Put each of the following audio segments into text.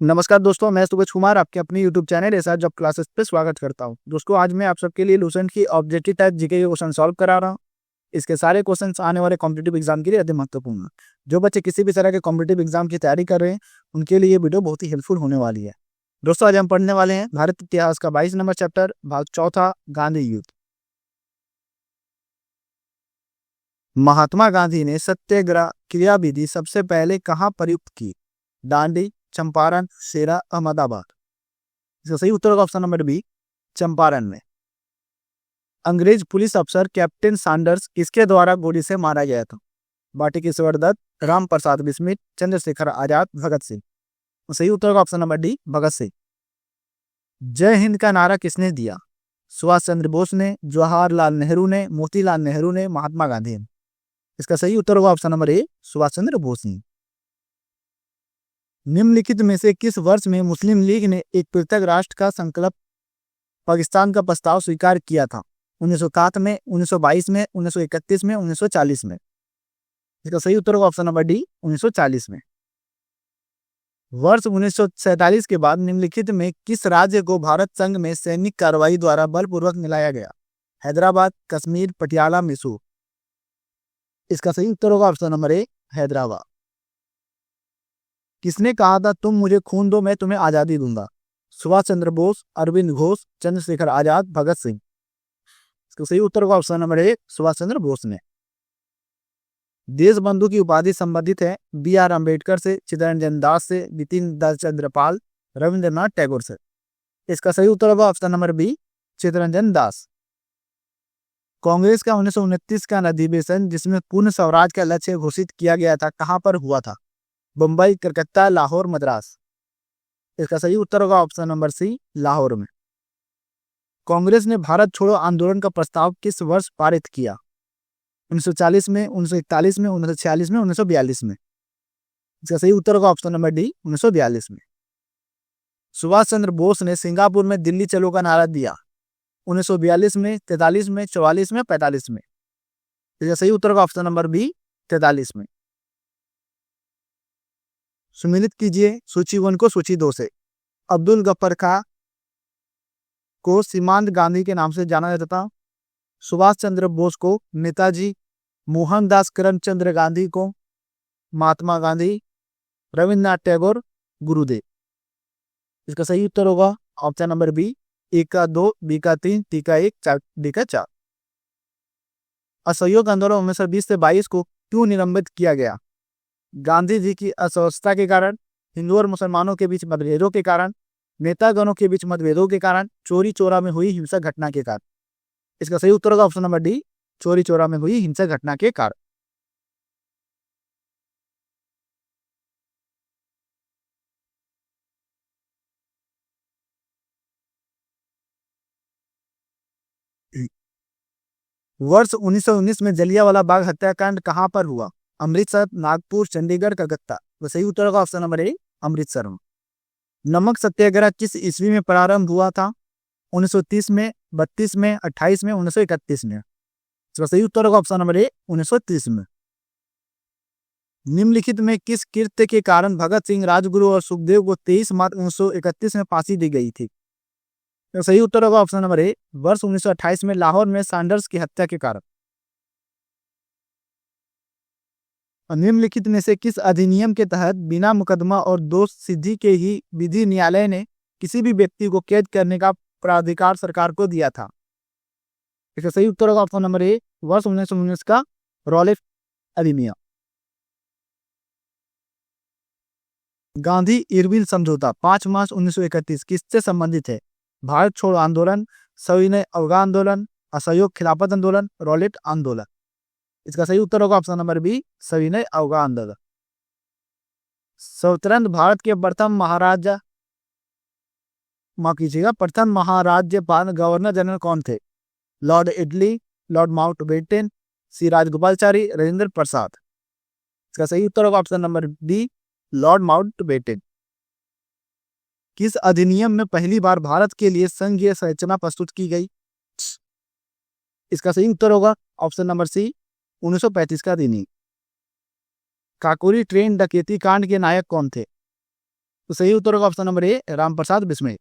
नमस्कार दोस्तों, मैं सूरज कुमार आपके अपनी YouTube channel SR job classes पे स्वागत करता हूं। दोस्तों, आज मैं आप सबके लिए लूसेंट की ऑब्जेक्टिव टाइप जीके के क्वेश्चन सॉल्व करा रहा हूं। इसके सारे क्वेश्चंस आने वाले कॉम्पिटिटिव एग्जाम के लिए अति महत्वपूर्ण हैं। जो बच्चे किसी भी तरह के कॉम्पिटिटिव एग्जाम की तैयारी कर रहे हैं, उनके लिए ये वीडियो बहुत ही हेल्पफुल होने वाली है। दोस्तों, आज हम पढ़ने वाले हैं भारत इतिहास का 22 नंबर चैप्टर, भाग चौथा, गांधी युद्ध। महात्मा गांधी ने सत्याग्रह क्रियाविधि सबसे पहले कहाँ प्रयुक्त की? दांडी, चंपारण, शेरा, अहमदाबाद। इसका सही उत्तर होगा ऑप्शन नंबर बी, चंपारण में। अंग्रेज पुलिस अफसर कैप्टन सैंडर्स किसके द्वारा गोली से मारा गया था? बाटीकेश्वर दत्त, राम प्रसाद बिस्मिल, चंद्रशेखर आजाद, भगत सिंह। सही उत्तर होगा option number D, Bhagat Singh. जय हिंद का नारा किसने दिया? सुभाष चंद्र बोस ने, जवाहरलाल नेहरू ने, मोतीलाल नेहरू ने, महात्मा गांधी ने। इसका सही उत्तर होगा ऑप्शन नंबर ए, सुभाष चंद्र बोस ने। निम्नलिखित में से किस वर्ष में मुस्लिम लीग ने एक पृथक राष्ट्र का संकल्प पाकिस्तान का प्रस्ताव स्वीकार किया था? 1961 में, 1922 में, 1931 में, 1940 में। इसका सही उत्तर होगा ऑप्शन नंबर डी, 1940 में। वर्ष 1947 के बाद निम्नलिखित में किस राज्य को भारत संघ में सैनिक कार्रवाई द्वारा बलपूर्वक मिलाया गया? हैदराबाद, कश्मीर, पटियाला, मैसूर। इसका सही उत्तर होगा ऑप्शन नंबर ए, हैदराबाद। किसने कहा था तुम मुझे खून दो मैं तुम्हें आजादी दूंगा? सुभाष चंद्र बोस, अरविंद घोष, चंद्रशेखर आजाद, भगत सिंह। इसका सही उत्तर होगा ऑप्शन नंबर ए, सुभाष चंद्र बोस ने। देश बंधु की उपाधि संबंधित है बी आर अम्बेडकर से, चित्तरंजन दास से, बिपिन चंद्र पाल, रविंद्रनाथ टैगोर से। इसका सही उत्तर होगा option number B, Chittaranjan Das. Congress का 1929 का अधिवेशन जिसमें पूर्ण स्वराज का लक्ष्य घोषित किया गया था, कहां पर हुआ था? बम्बई, कलकत्ता, लाहौर, मद्रास। इसका सही उत्तर होगा ऑप्शन नंबर सी, लाहौर में। कांग्रेस ने भारत छोड़ो आंदोलन का प्रस्ताव किस वर्ष पारित किया? 1940 में, 1941 में, 1946 में, 1942 में। इसका सही उत्तर होगा ऑप्शन नंबर डी, 1942 में। सुभाष चंद्र बोस ने सिंगापुर में दिल्ली चलो का नारा दिया 1942 में, 43 में, 44 में, 45 में। इसका सही उत्तर होगा ऑप्शन नंबर बी, 43 में। सुमिलित कीजिए सूची 1 को सूची 2 से। अब्दुल गफ्फार खां को सीमांत गांधी के नाम से जाना जाता था। सुभाष चंद्र बोस को नेताजी, मोहनदास करमचंद गांधी को महात्मा गांधी, रविंद्रनाथ टैगोर, गुरुदेव। इसका सही उत्तर होगा ऑप्शन नंबर बी, ए का 2, बी का 3, टी का 1, डी का 4। असहयोग आंदोलन 1920 से 22 को क्यों निलंबित किया गया? गांधी जी की अस्वस्थता के कारण, हिंदू और मुसलमानों के बीच मतभेदों के कारण, नेतागणों के बीच मतभेदों के कारण, चोरी चोरा में हुई हिंसक घटना के कारण। इसका सही उत्तर होगा ऑप्शन नंबर डी, चोरी चोरा में हुई हिंसक घटना के कारण। वर्ष 1919 में जलियांवाला बाग हत्याकांड कहां पर हुआ? अमृतसर, नागपुर, चंडीगढ़, कलकत्ता। तो सही उत्तर होगा ऑप्शन नंबर ए, अमृतसर में। नमक सत्याग्रह किस ईस्वी में प्रारंभ हुआ था? 1930 में, 32 में, 28 में, 1931 में। इसका सही उत्तर होगा ऑप्शन नंबर ए, 1930 में। निम्नलिखित में किस कृत्य के कारण भगत सिंह, राजगुरु और सुखदेव को 23 मार्च 1931 में फांसी दी गई थी? तो सही उत्तर होगा ऑप्शन नंबर ए, वर्ष 1928 में लाहौर में सैंडर्स की हत्या के कारण। निम्नलिखित में से किस अधिनियम के तहत बिना मुकदमा और दोष सिद्धि के ही विधि न्यायालय ने किसी भी व्यक्ति को कैद करने का प्राधिकार सरकार को दिया था? इसका सही उत्तर होगा ऑप्शन नंबर ए, वर्ष 1919 का रॉलेट अधिनियम। गांधी इरविन समझौता 5 मार्च 1931 किससे संबंधित है? भारत छोड़ो आंदोलन, सविनय अवज्ञा आंदोलन, असहयोग खिलाफत आंदोलन, रॉलेट आंदोलन। इसका सही उत्तर होगा ऑप्शन नंबर बी, सविनय अवज्ञा आंदोलन। स्वतंत्र भारत के प्रथम महाराजा, माफ कीजिएगा, प्रथम महाराज्यपाल गवर्नर जनरल कौन थे? लॉर्ड इडली, लॉर्ड माउंटबेटन, सी राजगोपालचारी, राजेंद्र प्रसाद। इसका सही उत्तर होगा option number D, Lord Mountbatten. किस अधिनियम में पहली बार भारत के लिए संघीय संरचना प्रस्तुत की गई? इसका सही उत्तर होगा ऑप्शन नंबर सी, 1935 का अधिनियम। काकोरी ट्रेन डकैती कांड के नायक कौन थे? तो सही उत्तर होगा ऑप्शन नंबर ए रामप्रसाद बिस्मिल।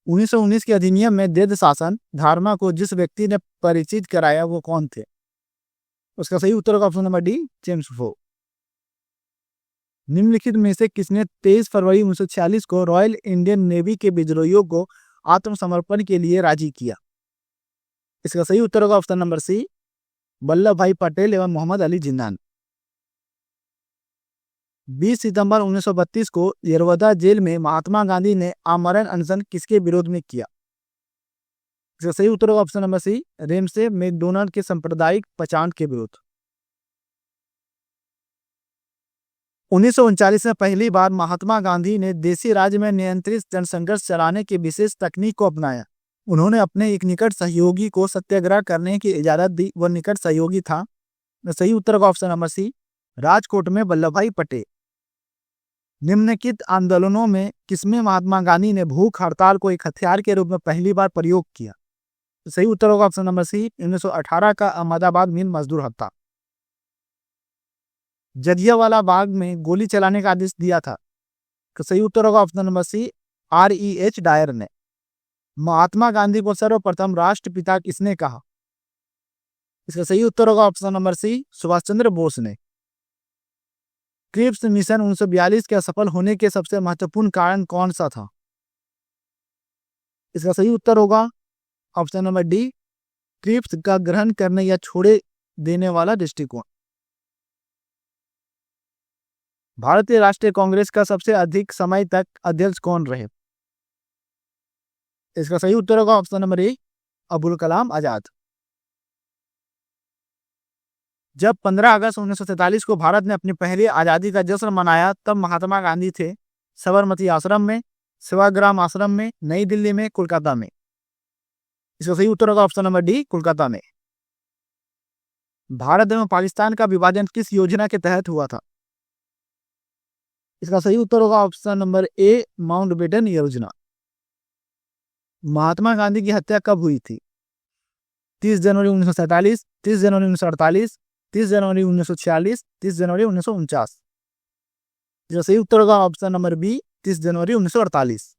1919 के अधिनियम में देद शासन धारणा को जिस व्यक्ति ने परिचित कराया वो कौन थे? उसका सही उत्तर होगा ऑप्शन नंबर डी जेम्स फो। निम्नलिखित में से किसने 23 फरवरी 1946 को रॉयल इंडियन नेवी के विद्रोहियों को आत्मसमर्पण के लिए राजी किया? इसका सही उत्तर होगा ऑप्शन नंबर सी वल्लभ भाई पटेल एवं मोहम्मद अली जिन्ना। 20 सितंबर 1932 को यरवदा जेल में महात्मा गांधी ने आमरण अनशन किसके विरोध में किया? इसका सही उत्तर होगा option number C Ramsay MacDonald के सांप्रदायिक पहचान के विरुद्ध। 1939 में पहली बार महात्मा गांधी ने देशी राज्य में नियंत्रित जनसंघर्ष चलाने की विशेष तकनीक को अपनाया। उन्होंने अपने एक निकट सहयोगी को सत्याग्रह करने की इजाजत दी। वह निकट सहयोगी था। सही उत्तर होगा ऑप्शन नंबर सी राजकोट में वल्लभ भाई पटेल। निम्नलिखित आंदोलनों में किसमें महात्मा गांधी ने भूख हड़ताल को एक हथियार के रूप में पहली बार प्रयोग किया? तो सही उत्तर होगा ऑप्शन नंबर सी 1918 का अहमदाबाद मिल मजदूर हत्या। जलियांवाला बाग में गोली चलाने का आदेश दिया था? तो सही उत्तर होगा option number C REH Dyer ने। महात्मा गांधी को सर्वप्रथम राष्ट्रपिता किसने कहा? इसका सही उत्तर होगा option number C Subhash Chandra Bose ने। क्रिप्स मिशन 1942 के असफल होने के सबसे महत्वपूर्ण कारण कौन सा था? इसका सही उत्तर होगा ऑप्शन नंबर डी क्रिप्स का ग्रहण करने या छोड़े देने वाला दृष्टिकोण। भारतीय राष्ट्रीय कांग्रेस का सबसे अधिक समय तक अध्यक्ष कौन रहे? इसका सही उत्तर होगा ऑप्शन नंबर ए अबुल कलाम आजाद। जब 15 अगस्त 1947 को भारत ने अपनी पहली आजादी का जश्न मनाया तब महात्मा गांधी थे साबरमती आश्रम में, सेवाग्राम आश्रम में, नई दिल्ली में, कोलकाता में। इसका सही उत्तर होगा ऑप्शन नंबर डी कोलकाता में। भारत एवं पाकिस्तान का विभाजन किस योजना के तहत हुआ था? इसका सही उत्तर होगा ऑप्शन नंबर ए माउंटबेटन योजना। महात्मा गांधी की हत्या कब हुई थी? 30 जनवरी 1947, 30 जनवरी 1948, 30 जनवरी 1946, 30 जनवरी 1949। इसका सही उत्तर होगा ऑप्शन नंबर बी 30 जनवरी 1948।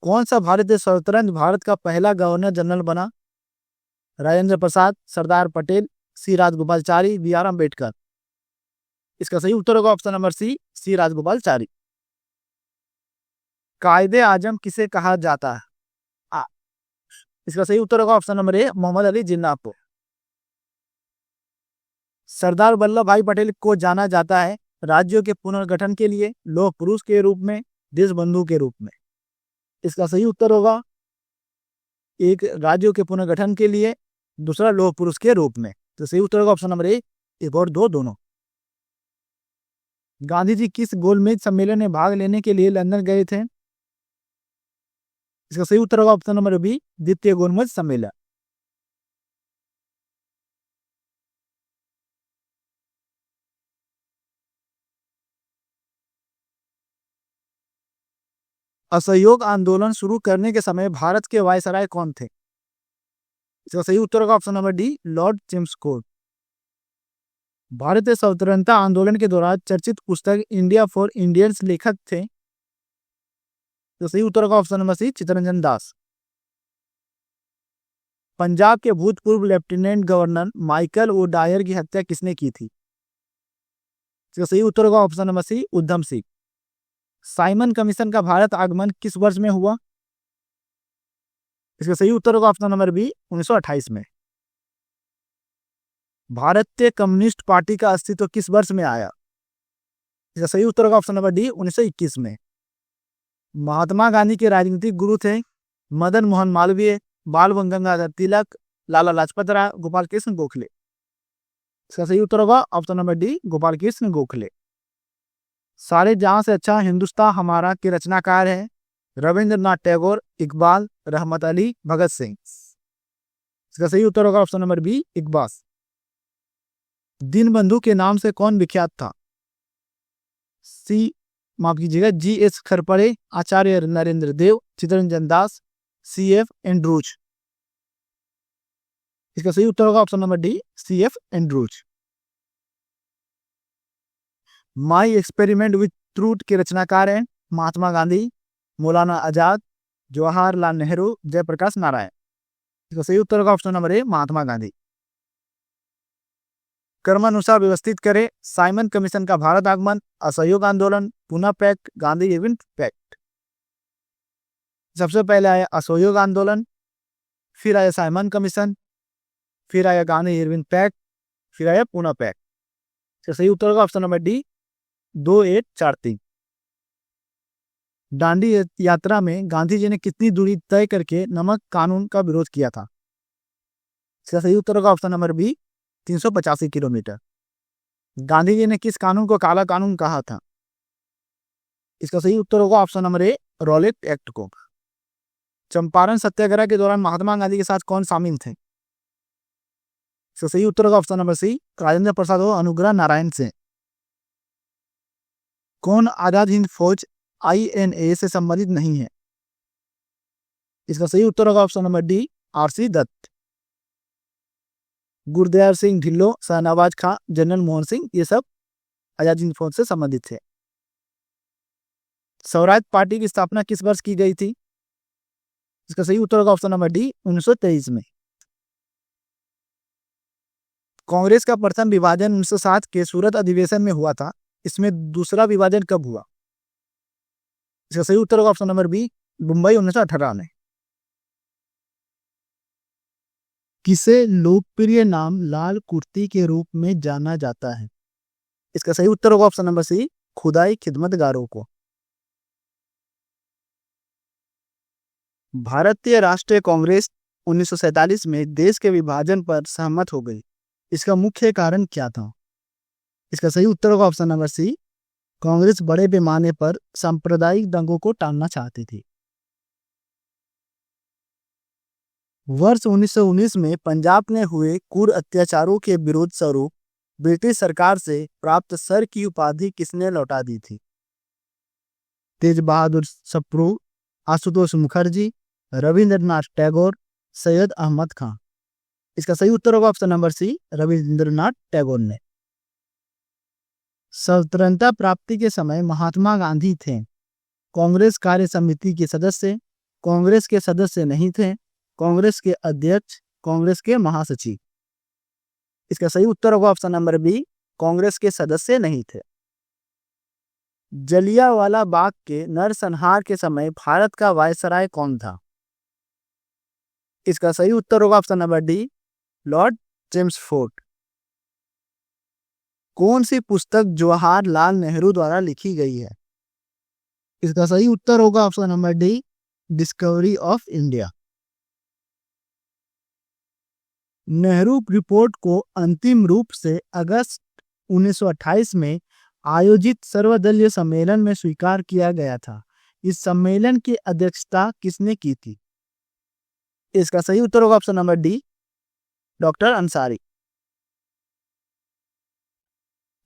कौन सा भारतीय स्वतंत्र भारत का पहला गवर्नर जनरल बना? राजेंद्र प्रसाद, सरदार पटेल, सी राजगोपालाचारी, BR अम्बेडकर। इसका सही उत्तर होगा ऑप्शन नंबर सी राजगोपालाचारी। कायदे आजम किसे कहा जाता है? इसका सही उत्तर होगा option number A Mohammad Ali Jinnah को। सरदार वल्लभ भाई पटेल को जाना जाता है राज्यों के पुनर्गठन के लिए, लौह पुरुष के रूप में, देशबंधु के रूप में। इसका सही उत्तर होगा एक राज्यों के पुनर्गठन के लिए, दूसरा लौह पुरुष के रूप में। तो सही उत्तर होगा ऑप्शन नंबर ए एक और दो दोनों। गांधी जी किस गोलमेज सम्मेलन में भाग लेने के लिए लंदन गए थे? इसका सही उत्तर होगा ऑप्शन नंबर बी द्वितीय गोलमेज सम्मेलन। असहयोग आंदोलन शुरू करने के समय भारत के वायसराय कौन थे? इसका सही उत्तर होगा option number D Lord Chelmsford. भारतीय स्वतंत्रता आंदोलन के दौरान चर्चित पुस्तक इंडिया फॉर इंडियंस लेखक थे? तो सही उत्तर होगा option number C Chittaranjan Das. Punjab के भूतपूर्व lieutenant governor Michael O Dyer की हत्या किसने की थी? इसका सही उत्तर होगा option number C Udham Singh. Simon commission का भारत आगमन किस वर्ष में हुआ? इसका सही उत्तर होगा ऑप्शन नंबर बी 1928 में। भारतीय कम्युनिस्ट पार्टी का अस्तित्व किस वर्ष में आया? इसका सही उत्तर होगा ऑप्शन नंबर डी 1921 में। महात्मा गांधी के राजनीतिक गुरु थे मदन मोहन मालवीय, बाल गंगाधर तिलक, लाला लाजपत राय, गोपाल कृष्ण गोखले। इसका सही उत्तर होगा option number D Gopal Krishna Gokhale. सारे जहां से अच्छा हिंदुस्तान हमारा के रचनाकार है रविंद्रनाथ टैगोर, इकबाल, रहमत अली, भगत सिंह। इसका सही उत्तर होगा option number B Iqbal. Deenbandhu के नाम से कौन विख्यात था? माफ कीजिएगा GS Kharpade, Acharya Narendra Dev, Chittaranjan Das, CF Andrews. इसका सही उत्तर होगा option number D CF Andrews. My experiment with सूत्ररूट के रचनाकार हैं महात्मा गांधी, मौलाना आजाद, जवाहरलाल नेहरू, जयप्रकाश नारायण। इसका सही उत्तर होगा ऑप्शन नंबर ए महात्मा गांधी। क्रमानुसार व्यवस्थित करें। साइमन कमीशन का भारत आगमन, असहयोग आंदोलन, पुनः पैक्ट, गांधी इरविन पैक्ट। सबसे पहले आया असहयोग आंदोलन, फिर आया साइमन कमीशन, फिर आया गांधी इरविन पैक्ट, फिर आया पुनः पैक्ट। तो सही उत्तर होगा ऑप्शन नंबर डी 2843। दांडी यात्रा में गांधी जी ने कितनी दूरी तय करके नमक कानून का विरोध किया था? इसका सही उत्तर होगा option number B 385 kilometre. Gandhi ji ने किस कानून को काला कानून कहा था? इसका सही उत्तर होगा ऑप्शन नंबर ए रॉलेट एक्ट को। चंपारण सत्याग्रह के दौरान महात्मा गांधी के साथ कौन शामिल थे? इसका सही उत्तर होगा ऑप्शन नंबर सी राजेंद्र प्रसाद और अनुग्रह नारायण से। कौन आजाद हिंद फौज INA से संबंधित नहीं है? इसका सही उत्तर होगा option number D RC Dutt. Gurdayal Singh Dhillon, Shahnawaz Khan, general Mohan Singh, ये सब आजाद हिंद फौज से संबंधित थे। स्वराज पार्टी की स्थापना किस वर्ष की गई थी? इसका सही उत्तर होगा ऑप्शन नंबर डी 1923 में। कांग्रेस का प्रथम विभाजन 1907 के सूरत अधिवेशन में हुआ था। इसमें दूसरा विभाजन कब हुआ? इसका सही उत्तर होगा ऑप्शन नंबर बी मुंबई 1918 में। किसे लोकप्रिय नाम लाल कुर्ती के रूप में जाना जाता है? इसका सही उत्तर होगा ऑप्शन नंबर सी खुदाई खिदमतगारों को। भारतीय राष्ट्रीय कांग्रेस 1947 में देश के विभाजन पर सहमत हो गई। इसका मुख्य कारण क्या था? इसका सही उत्तर होगा ऑप्शन नंबर सी कांग्रेस बड़े पैमाने पर सांप्रदायिक दंगों को टालना चाहती थी। वर्ष 1919 में पंजाब में हुए क्रूर अत्याचारों के विरोध स्वरूप ब्रिटिश सरकार से प्राप्त सर की उपाधि किसने लौटा दी थी? तेज बहादुर सप्रू, आशुतोष मुखर्जी, रविंद्रनाथ टैगोर, सैयद अहमद खां। इसका सही उत्तर होगा option number C Rabindranath Tagore ने। स्वतंत्रता प्राप्ति के समय महात्मा गांधी थे कांग्रेस कार्य समिति के सदस्य, कांग्रेस के सदस्य नहीं थे, कांग्रेस के अध्यक्ष, कांग्रेस के महासचिव। इसका सही उत्तर होगा ऑप्शन नंबर बी कांग्रेस के सदस्य नहीं थे। जलियांवाला बाग के नरसंहार के समय भारत का वायसराय कौन था? इसका सही उत्तर होगा option number D Lord Chelmsford. कौन सी पुस्तक जवाहरलाल नेहरू द्वारा लिखी गई है? इसका सही उत्तर होगा option number D discovery of India. Nehru report को अंतिम रूप से अगस्त 1928 में आयोजित सर्वदलीय सम्मेलन में स्वीकार किया गया था। इस सम्मेलन की अध्यक्षता किसने की थी? इसका सही उत्तर होगा option number D doctor Ansari.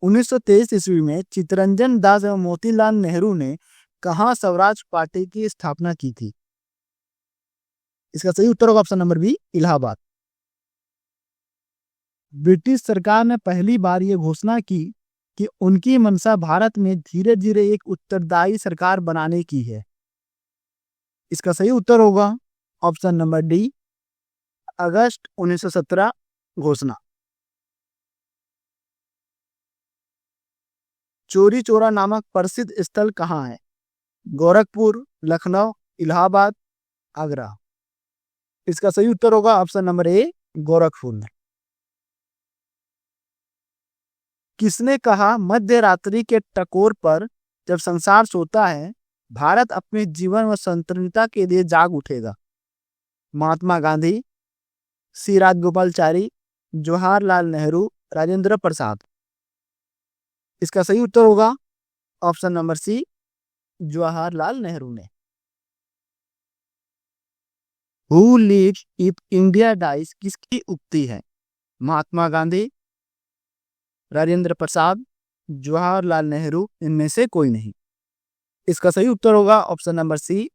1923 ईस्वी में चित्तरंजन दास एवं मोतीलाल नेहरू ने कहां स्वराज पार्टी की स्थापना की थी? इसका सही उत्तर होगा option number B Allahabad. British सरकार ने पहली बार यह घोषणा की कि उनकी मंशा भारत में धीरे धीरे एक उत्तरदायी सरकार बनाने की है। इसका सही उत्तर होगा ऑप्शन नंबर डी अगस्त 1917 घोषणा। चौरी चौरा नामक प्रसिद्ध स्थल कहाँ है? गोरखपुर, लखनऊ, इलाहाबाद, आगरा। इसका सही उत्तर होगा ऑप्शन नंबर ए गोरखपुर में। किसने कहा मध्य रात्रि के टकोर पर जब संसार सोता है भारत अपने जीवन व स्वतंत्रता के लिए जाग उठेगा? महात्मा गांधी, सी राजगोपालचारी, जवाहरलाल नेहरू, राजेंद्र प्रसाद। इसका सही उत्तर होगा option number C Jawaharlal Nehru ने। Who lives if India dies किसकी उक्ति है? महात्मा गांधी, राजेंद्र प्रसाद, जवाहरलाल नेहरू, इनमें से कोई नहीं। इसका सही उत्तर होगा option number C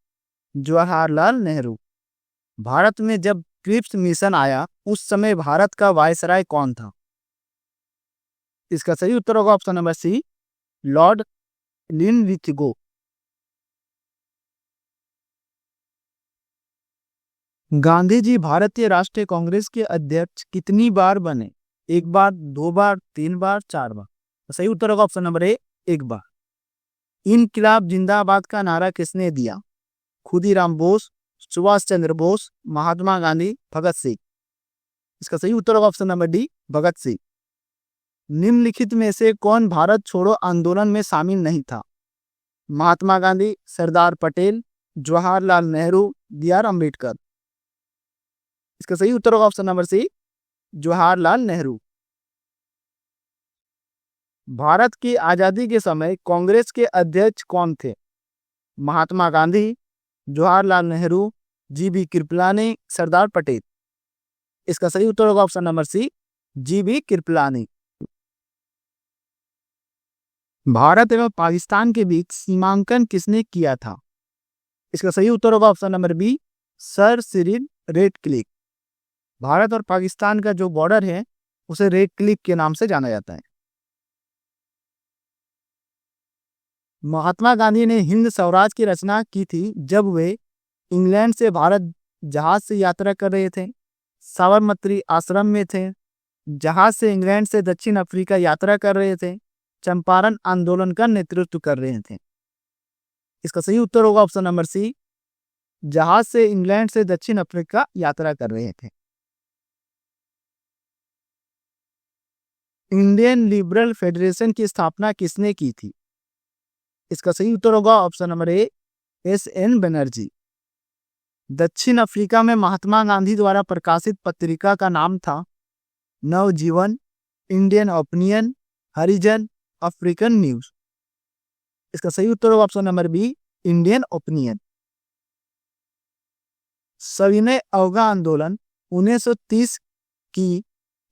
Jawaharlal Nehru. Bharat में जब क्रिप्स मिशन आया उस समय भारत का वायसराय कौन था? इसका सही उत्तर होगा option number C lord Linlithgow. Gandhi ji भारतीय राष्ट्रीय कांग्रेस के अध्यक्ष कितनी बार बने? एक बार, दो बार, तीन बार, चार बार। तो सही उत्तर होगा ऑप्शन नंबर ए, एक बार। इनकलाब जिंदाबाद का नारा किसने दिया? खुदीराम बोस, सुभाष चंद्र बोस, महात्मा गांधी, भगत सिंह। इसका सही उत्तर होगा option number D, Bhagat Singh. निम्नलिखित में से कौन भारत छोड़ो आंदोलन में शामिल नहीं था? Mahatma Gandhi, Sardar Patel, Jawaharlal Nehru, B R Ambedkar. इसका सही उत्तर होगा option number C, Jawaharlal Nehru. Bharat की आजादी के समय कांग्रेस के अध्यक्ष कौन थे? महात्मा गांधी, जवाहरलाल नेहरू, जी.बी. कृपलानी, सरदार पटेल। इसका सही उत्तर होगा option number C, G B. Kripalani. Bharat एवं पाकिस्तान के बीच सीमांकन किसने किया था? इसका सही उत्तर होगा option number B, sir Cyril Radcliffe. Bharat और पाकिस्तान का जो बॉर्डर है उसे रेडक्लिफ के नाम से जाना जाता है। महात्मा गांधी ने हिंद स्वराज की रचना की थी जब वे इंग्लैंड से भारत जहाज से यात्रा कर रहे थे, साबरमती आश्रम में थे, जहाज से इंग्लैंड से दक्षिण अफ्रीका यात्रा कर रहे थे, चंपारण आंदोलन का नेतृत्व कर रहे थे। इसका सही उत्तर होगा ऑप्शन नंबर सी, जहाज से इंग्लैंड से दक्षिण अफ्रीका यात्रा कर रहे थे। इंडियन लिबरल फेडरेशन की स्थापना किसने की थी? इसका सही उत्तर होगा ऑप्शन नंबर ए, एस.एन. बनर्जी। दक्षिण अफ्रीका में महात्मा गांधी द्वारा प्रकाशित पत्रिका का नाम था Navjivan, Indian Opinion, Harijan, African News. इसका सही उत्तर होगा option number B, Indian Opinion. सविनय अवज्ञा आंदोलन 1930 की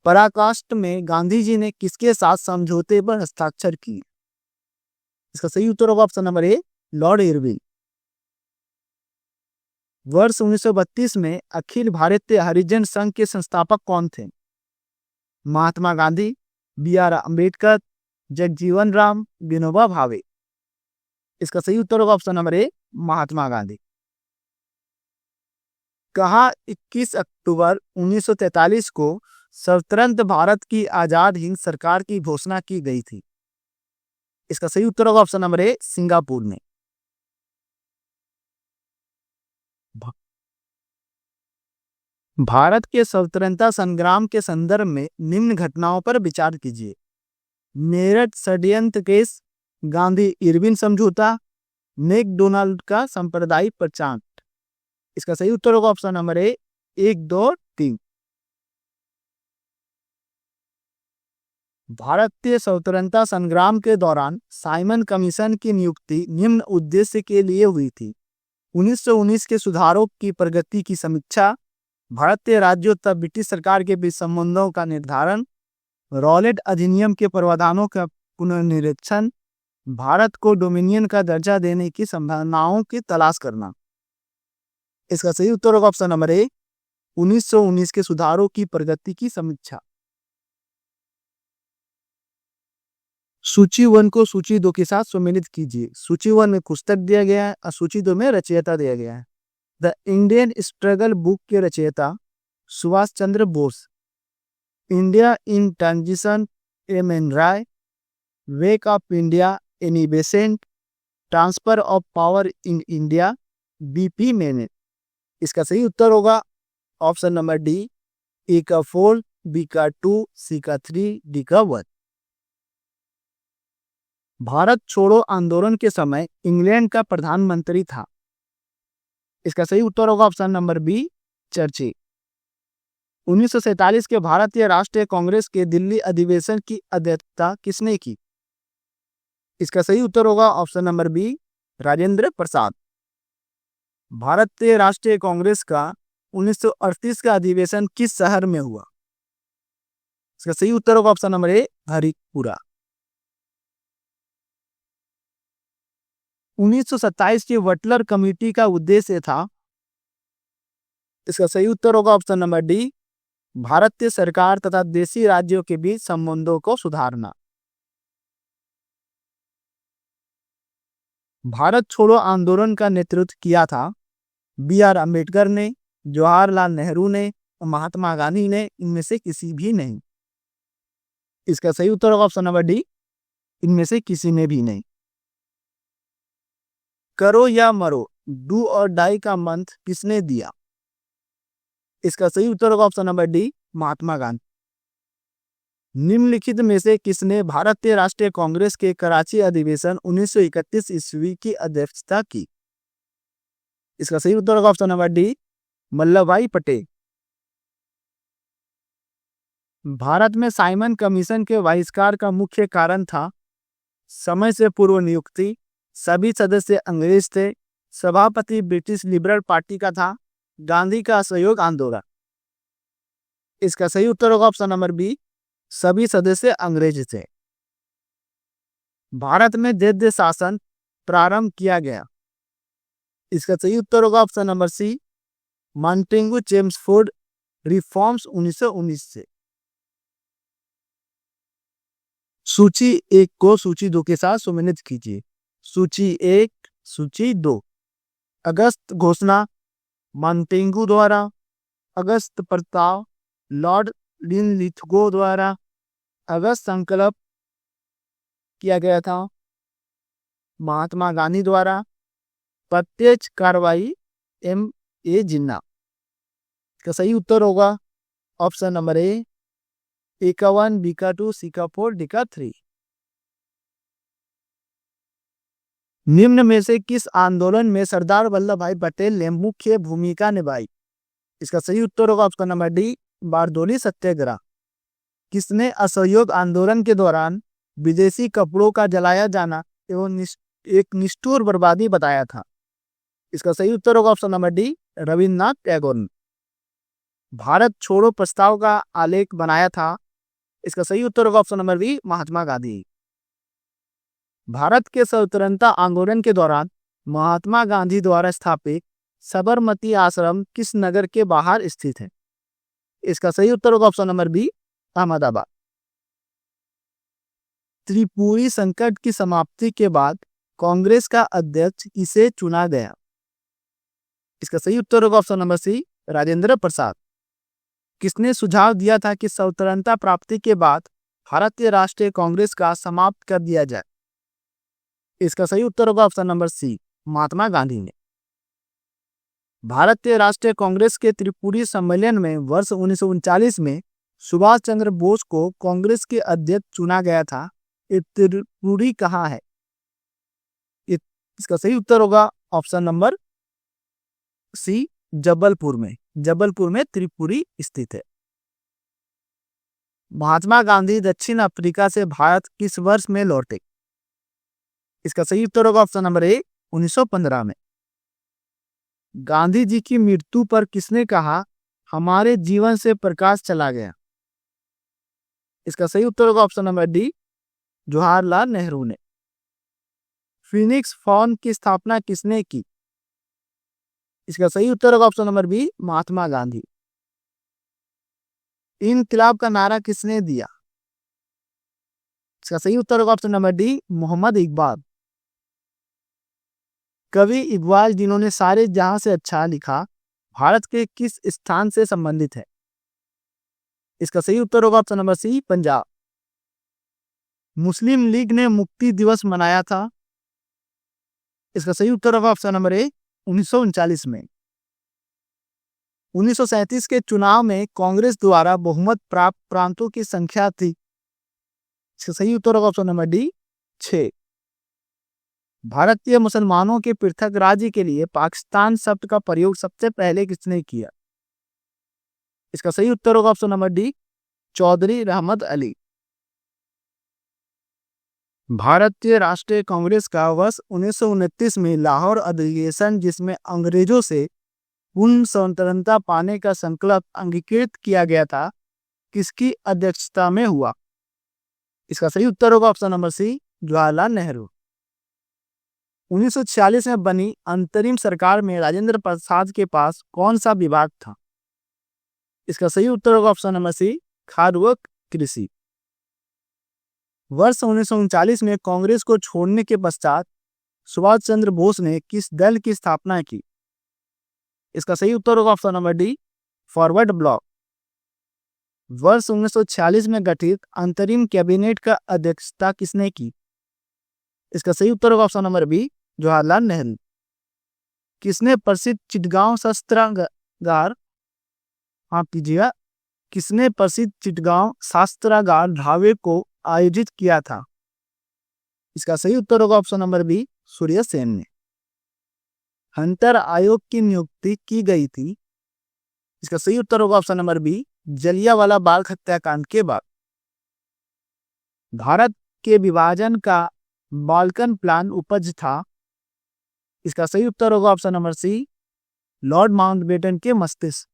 पराकाष्ठा में गांधी जी ने किसके साथ समझौते पर हस्ताक्षर किए? इसका सही उत्तर होगा ऑप्शन नंबर ए, लॉर्ड इरविन। वर्ष 1932 में अखिल भारतीय हरिजन संघ के संस्थापक कौन थे? Mahatma Gandhi, B R Ambedkar, Jagjivan Ram, Vinoba Bhave. इसका सही उत्तर होगा ऑप्शन नंबर ए, महात्मा गांधी। कहा 21 अक्टूबर 1943 को स्वतंत्र भारत की आजाद हिंद सरकार की घोषणा की गई थी? इसका सही उत्तर होगा ऑप्शन नंबर ए, सिंगापुर में। भारत के स्वतंत्रता संग्राम के संदर्भ में निम्न घटनाओं पर विचार कीजिए। मेरठ षड्यंत्र केस, गांधी इरविन समझौता, मैकडोनाल्ड का सांप्रदायिक प्रचार। इसका सही उत्तर होगा ऑप्शन नंबर ए, 1, 2, 3। भारतीय स्वतंत्रता संग्राम के दौरान साइमन कमीशन की नियुक्ति निम्न उद्देश्य के लिए हुई थी? 1919 के सुधारों की प्रगति की समीक्षा, भारतीय राज्यों तथा ब्रिटिश सरकार के बीच संबंधों का निर्धारण, रॉलेट अधिनियम के प्रावधानों का पुनर्निरीक्षण, भारत को डोमिनियन का दर्जा देने की संभावनाओं की तलाश करना। इसका सही उत्तर होगा ऑप्शन नंबर ए, 1919 के सुधारों की प्रगति की समीक्षा। सूची 1 को सूची 2 के साथ सम्मिलित कीजिए। सूची 1 में पुस्तक दिया गया है और सूची 2 में रचयिता दिया गया है। द इंडियन स्ट्रगल बुक के रचयिता Subhash Chandra Bose, India in transition M N. Roy, wake of India Annie Besant, transfer of power in India B P. Menon. इसका सही उत्तर होगा ऑप्शन नंबर डी, ए का 4, बी का 2, सी का 3, डी का 1। भारत छोड़ो आंदोलन के समय इंग्लैंड का प्रधानमंत्री था? इसका सही उत्तर होगा ऑप्शन नंबर बी, चर्चिल। 1947 के भारतीय राष्ट्रीय कांग्रेस के दिल्ली अधिवेशन की अध्यक्षता किसने की? इसका सही उत्तर होगा option number B, Rajendra Prasad. भारतीय राष्ट्रीय कांग्रेस का 1938 का अधिवेशन किस शहर में हुआ? इसका सही उत्तर होगा ऑप्शन नंबर ए, हरिपुरा। 1927 की बटलर कमेटी का उद्देश्य था? इसका सही उत्तर होगा ऑप्शन नंबर डी, भारतीय सरकार तथा देशी राज्यों के बीच संबंधों को सुधारना। भारत छोड़ो आंदोलन का नेतृत्व किया था B.R. अम्बेडकर ने, जवाहरलाल नेहरू ने, महात्मा गांधी ने, इनमें से किसी भी नहीं। इसका सही उत्तर होगा ऑप्शन नंबर डी, इनमें से किसी ने भी नहीं। करो या मरो, डू और डाई का मंत्र किसने दिया? इसका सही उत्तर होगा option number D, Mahatma Gandhi. निम्नलिखित में से किसने भारतीय राष्ट्रीय कांग्रेस के कराची अधिवेशन 1931 ईस्वी की अध्यक्षता की? इसका सही उत्तर होगा ऑप्शन नंबर डी, वल्लभ भाई पटेल। भारत में साइमन कमीशन के बहिष्कार का मुख्य कारण था समय से पूर्व नियुक्ति, सभी सदस्य अंग्रेज थे, सभापति ब्रिटिश लिबरल पार्टी का था, गांधी का असहयोग आंदोलन। इसका सही उत्तर होगा ऑप्शन नंबर बी, सभी सदस्य अंग्रेज थे। भारत में द्वैध शासन प्रारंभ किया गया। इसका सही उत्तर होगा option number C, Montagu Chelmsford reforms 1919 से। सूची 1 को सूची 2 के साथ सम्मिलित कीजिए। सूची 1, सूची 2। अगस्त घोषणा मॉन्टेगू द्वारा, अगस्त प्रस्ताव लॉर्ड लिनलिथगो द्वारा, अगस्त संकल्प किया गया था महात्मा गांधी द्वारा, प्रत्यक्ष कार्रवाई M.A. जिन्ना। इसका सही उत्तर होगा ऑप्शन नंबर ए, एका 1, बीका 2, सीका 4, डीका 3। निम्न में से किस आंदोलन में सरदार वल्लभ भाई पटेल ने मुख्य भूमिका निभाई? इसका सही उत्तर होगा option number D, Bardoli Satyagraha. किसने असहयोग आंदोलन के दौरान विदेशी कपड़ों का जलाया जाना एवं एक निष्ठुर बर्बादी बताया था? इसका सही उत्तर होगा option number D, Rabindranath Tagore ने। भारत छोड़ो प्रस्ताव का आलेख बनाया था? इसका सही उत्तर होगा option number B, Mahatma Gandhi. Bharat के स्वतंत्रता आंदोलन के दौरान महात्मा गांधी द्वारा स्थापित साबरमती आश्रम किस नगर के बाहर स्थित है? इसका सही उत्तर होगा option number B, Ahmedabad. Tripuri संकट की समाप्ति के बाद कांग्रेस का अध्यक्ष किसे चुना गया? इसका सही उत्तर होगा ऑप्शन नंबर सी, राजेंद्र प्रसाद। किसने सुझाव दिया था कि स्वतंत्रता प्राप्ति के बाद भारतीय राष्ट्रीय कांग्रेस का समाप्त कर दिया जाए? इसका सही उत्तर होगा ऑप्शन नंबर सी, महात्मा गांधी ने। भारतीय राष्ट्रीय कांग्रेस के त्रिपुरी सम्मेलन में वर्ष 1939 में सुभाष चंद्र बोस को कांग्रेस के अध्यक्ष चुना गया था। ये त्रिपुरी कहाँ है? इसका सही उत्तर होगा ऑप्शन नंबर सी, जबलपुर में। जबलपुर में त्रिपुरी स्थित है। महात्मा गांधी दक्षिण अफ्रीका से भारत किस वर्ष में लौटे? इसका सही उत्तर होगा ऑप्शन नंबर ए, 1915 में। गांधी जी की मृत्यु पर किसने कहा हमारे जीवन से प्रकाश चला गया? इसका सही उत्तर होगा option number D, Jawaharlal Nehru ने। फिनिक्स फॉर्म की स्थापना किसने की? इसका सही उत्तर होगा option number B, Mahatma Gandhi. इनकलाब का नारा किसने दिया? इसका सही उत्तर होगा option number D, Mohammad Iqbal. कवि इकबाल जिन्होंने सारे जहां से अच्छा लिखा भारत के किस स्थान से संबंधित है? इसका सही उत्तर होगा ऑप्शन नंबर सी, पंजाब। मुस्लिम लीग ने मुक्ति दिवस मनाया था? इसका सही उत्तर होगा ऑप्शन नंबर ए, 1939 में। 1937 के चुनाव में कांग्रेस द्वारा बहुमत प्राप्त प्रांतों की संख्या थी? इसका सही उत्तर होगा ऑप्शन नंबर डी, 6। भारतीय मुसलमानों के पृथक राज्य के लिए पाकिस्तान शब्द का प्रयोग सबसे पहले किसने किया? इसका सही उत्तर होगा ऑप्शन नंबर डी, चौधरी रहमत अली। भारतीय राष्ट्रीय कांग्रेस का वर्ष 1929 में लाहौर अधिवेशन, जिसमें अंग्रेजों से पूर्ण स्वतंत्रता पाने का संकल्प अंगीकृत किया गया था, किसकी अध्यक्षता में हुआ? इसका सही उत्तर होगा option number C, Jawaharlal Nehru. 1946 में बनी अंतरिम सरकार में राजेंद्र प्रसाद के पास कौन सा विभाग था? इसका सही उत्तर होगा ऑप्शन नंबर सी, खाद्य व कृषि। वर्ष 1939 में कांग्रेस को छोड़ने के पश्चात सुभाष चंद्र बोस ने किस दल की स्थापना की? इसका सही उत्तर होगा option number D, forward block. वर्ष 1946 में गठित अंतरिम कैबिनेट का अध्यक्षता किसने की? इसका सही उत्तर होगा option number B, Jawaharlal Nehru. किसने प्रसिद्ध चिटगांव शस्त्रागार, आप कीजिएगा, किसने प्रसिद्ध चिटगांव शस्त्रागार ढाबे को आयोजित किया था? इसका सही उत्तर होगा option number B, Surya Sen ने। हंटर आयोग की नियुक्ति की गई थी? इसका सही उत्तर होगा option number B, Jallianwala Bagh हत्याकांड के बाद। भारत के विभाजन का बाल्कन प्लान उपज था? इसका सही उत्तर होगा option number C, Lord Mountbatten के मस्तिष्क।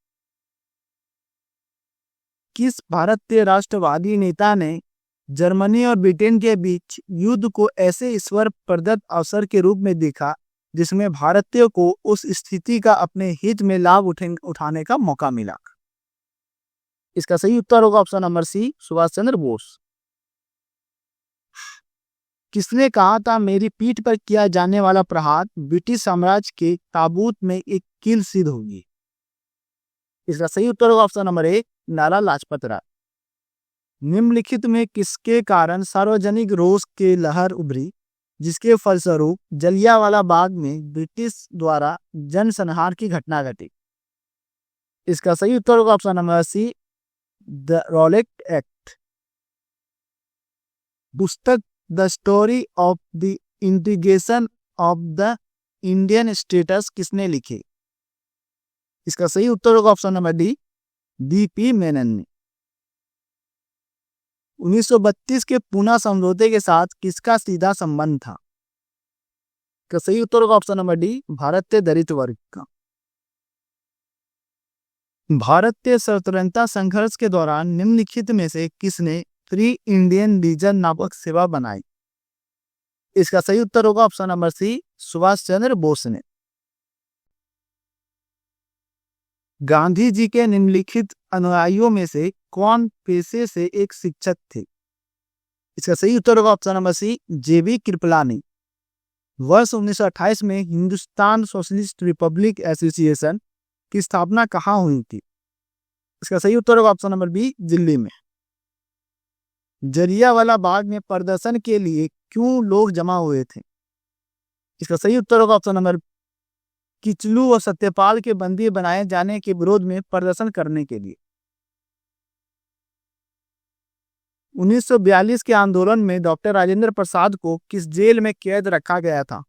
किस भारतीय राष्ट्रवादी नेता ने जर्मनी और ब्रिटेन के बीच युद्ध को ऐसे ईश्वर प्रदत्त अवसर के रूप में देखा जिसमें भारतीयों को उस स्थिति का अपने हित में लाभ उठाने का मौका मिला? इसका सही उत्तर होगा option number C, Subhash Chandra Bose. किसने कहा था मेरी पीठ पर किया जाने वाला प्रहार ब्रिटिश साम्राज्य के ताबूत में एक कील सिद्ध होगी? इसका सही उत्तर होगा ऑप्शन नंबर ए, लाला लाजपत राय। निम्नलिखित में किसके कारण सार्वजनिक रोष की लहर उभरी जिसके फलस्वरूप जलियांवाला बाग में ब्रिटिश द्वारा जनसंहार की घटना घटी? इसका सही उत्तर होगा option number C, the Rowlatt act. पुस्तक the story of the integration of the Indian states किसने लिखी? इसका सही उत्तर होगा option number D, BP Menon ने। 1932 के पूना समझौते के साथ किसका सीधा संबंध था? इसका सही उत्तर होगा ऑप्शन नंबर डी, भारतीय दलित वर्ग का। भारतीय स्वतंत्रता संघर्ष के दौरान निम्नलिखित में से किसने फ्री इंडियन लीजर नामक सेवा बनाई? इसका सही उत्तर होगा option number C, Subhash Chandra Bose ने। गांधी जी के निम्नलिखित अनुयायियों में से कौन पेशे से एक शिक्षक थे? इसका सही उत्तर होगा ऑप्शन नंबर सी, जेबी कृपलानी। वर्ष 1928 में हिंदुस्तान सोशलिस्ट रिपब्लिक एसोसिएशन की स्थापना कहाँ हुई थी? इसका सही उत्तर होगा ऑप्शन नंबर बी, दिल्ली में। जलियांवाला बाग में प्रदर्शन के लिए क्यों लोग जमा हुए थे? इसका सही उत्तर होगा ऑप्शन नंबर, किचलू और सत्यपाल के बंदी बनाए जाने के विरोध में प्रदर्शन करने के लिए। 1942 के आंदोलन में डॉक्टर राजेंद्र प्रसाद को किस जेल में कैद रखा गया था?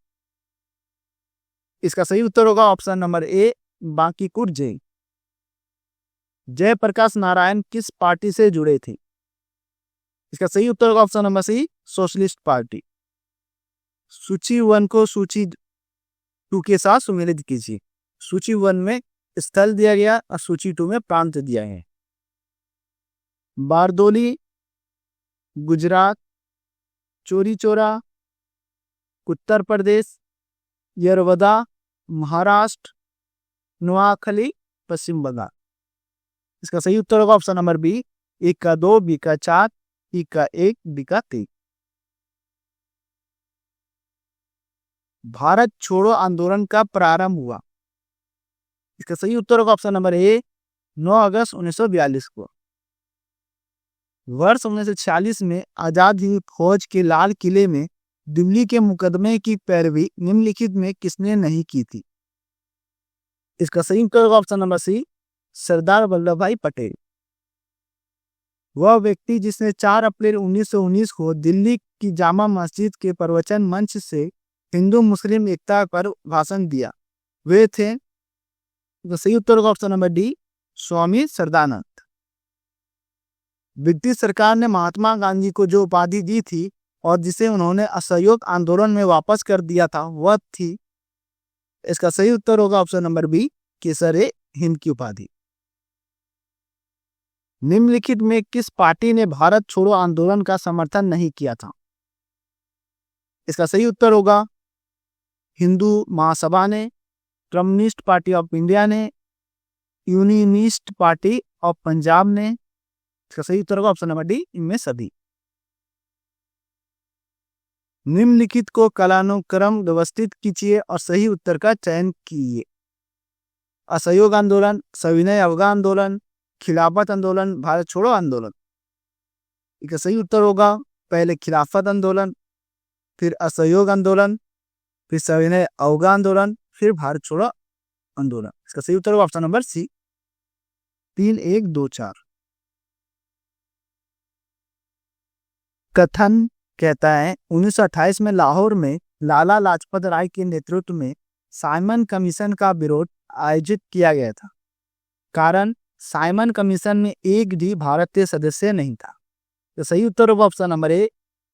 इसका सही उत्तर होगा option number A, Bankipur jail. Jayaprakash Narayan किस पार्टी से जुड़े थे? इसका सही उत्तर होगा option number C, socialist party. सूची 1 को सूची 2 के साथ सुमेलित कीजिए। सूची 1 में स्थल दिया गया और सूची 2 में प्रांत दिया है। बारदोली, गुजरात, चोरी चोरा, उत्तर प्रदेश, यरवदा, महाराष्ट्र, नोआखली, पश्चिम बंगाल। इसका सही उत्तर होगा ऑप्शन नंबर बी, 1 का 2, बी का 4, सी का 1, डी का 3। भारत छोड़ो आंदोलन का प्रारंभ हुआ? इसका सही उत्तर होगा ऑप्शन नंबर ए, 9 अगस्त 1942 को। वर्ष 1946 में आजाद हिंद फौज के लाल किले में दिल्ली के मुकदमे की पैरवी निम्नलिखित में किसने नहीं की थी? इसका सही उत्तर होगा ऑप्शन नंबर सी, सरदार वल्लभ भाई पटेल। वह व्यक्ति जिसने 4 अप्रैल 1919 को दिल्ली की जामा मस्जिद के प्रवचन मंच से हिंदू मुस्लिम एकता पर भाषण दिया, वे थे? तो सही उत्तर होगा ऑप्शन नंबर डी, स्वामी सरदानंद। ब्रिटिश सरकार ने महात्मा गांधी को जो उपाधि दी थी और जिसे उन्होंने असहयोग आंदोलन में वापस कर दिया था वह थी? इसका सही उत्तर होगा ऑप्शन नंबर बी, केसर ए हिंद की उपाधि। निम्नलिखित में किस पार्टी ने भारत छोड़ो आंदोलन का समर्थन नहीं किया था? इसका सही उत्तर होगा हिंदू महासभा ने, कम्युनिस्ट पार्टी ऑफ इंडिया ने, यूनियनिस्ट पार्टी ऑफ पंजाब ने। इसका सही उत्तर होगा ऑप्शन नंबर डी, इनमें सभी। निम्नलिखित को कालानुक्रम व्यवस्थित कीजिए और सही उत्तर का चयन कीजिए। असहयोग आंदोलन, सविनय अवज्ञा आंदोलन, खिलाफत आंदोलन, भारत छोड़ो आंदोलन। इसका सही उत्तर होगा पहले खिलाफत आंदोलन, फिर असहयोग आंदोलन, फिर सविनय अवज्ञा आंदोलन, फिर भारत छोड़ो आंदोलन। इसका सही उत्तर होगा ऑप्शन नंबर सी, 3124। कथन कहता है 1928 में लाहौर में लाला लाजपत राय के नेतृत्व में साइमन कमीशन का विरोध आयोजित किया गया था। कारण साइमन कमीशन में एक भी भारतीय सदस्य नहीं था। तो सही उत्तर होगा ऑप्शन नंबर ए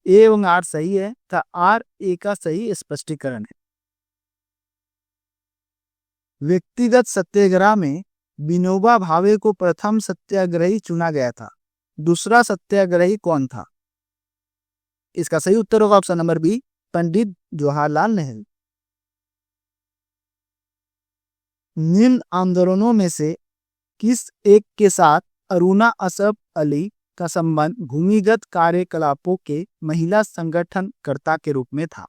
एवं आर सही है, तो आर ए का सही स्पष्टीकरण है। व्यक्तिगत सत्याग्रह में विनोबा भावे को प्रथम सत्याग्रही चुना गया था। दूसरा सत्याग्रही कौन था? इसका सही उत्तर होगा option number B, Pandit Jawaharlal Nehru. निम्न आंदोलनों में से किस एक के साथ अरुणा असफ अली का संबंध भूमिगत कार्यकलापों के महिला संगठनकर्ता के रूप में था?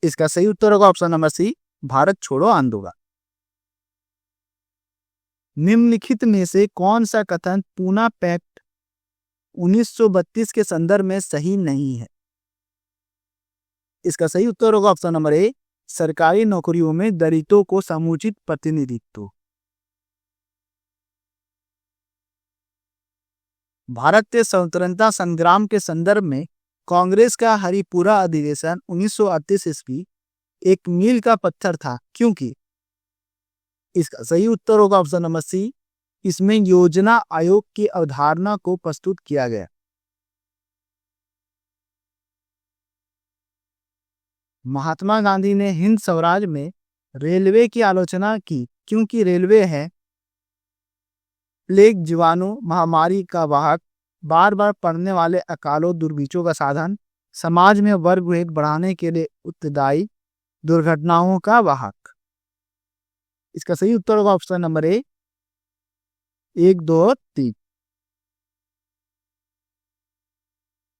इसका सही उत्तर होगा ऑप्शन नंबर सी, भारत छोड़ो आंदोलन। निम्नलिखित में से कौन सा कथन पूना पैक्ट 1932 के संदर्भ में सही नहीं है? इसका सही उत्तर होगा ऑप्शन नंबर ए, सरकारी नौकरियों में दलितों को समुचित प्रतिनिधित्व। भारतीय स्वतंत्रता संग्राम के संदर्भ में कांग्रेस का हरिपुरा अधिवेशन 1938 ईस्वी एक मील का पत्थर था, क्योंकि इसका सही उत्तर होगा ऑप्शन नंबर सी, इसमें योजना आयोग की अवधारणा को प्रस्तुत किया गया। महात्मा गांधी ने हिंद स्वराज में रेलवे की आलोचना की, क्योंकि रेलवे है प्लेग जीवाणु महामारी का वाहक, बार बार पड़ने वाले अकालों दुर्भिक्षों का साधन, समाज में वर्ग भेद बढ़ाने के लिए उत्तरदायी, दुर्घटनाओं का वाहक। इसका सही उत्तर होगा ऑप्शन नंबर ए, 1, 2 और 3।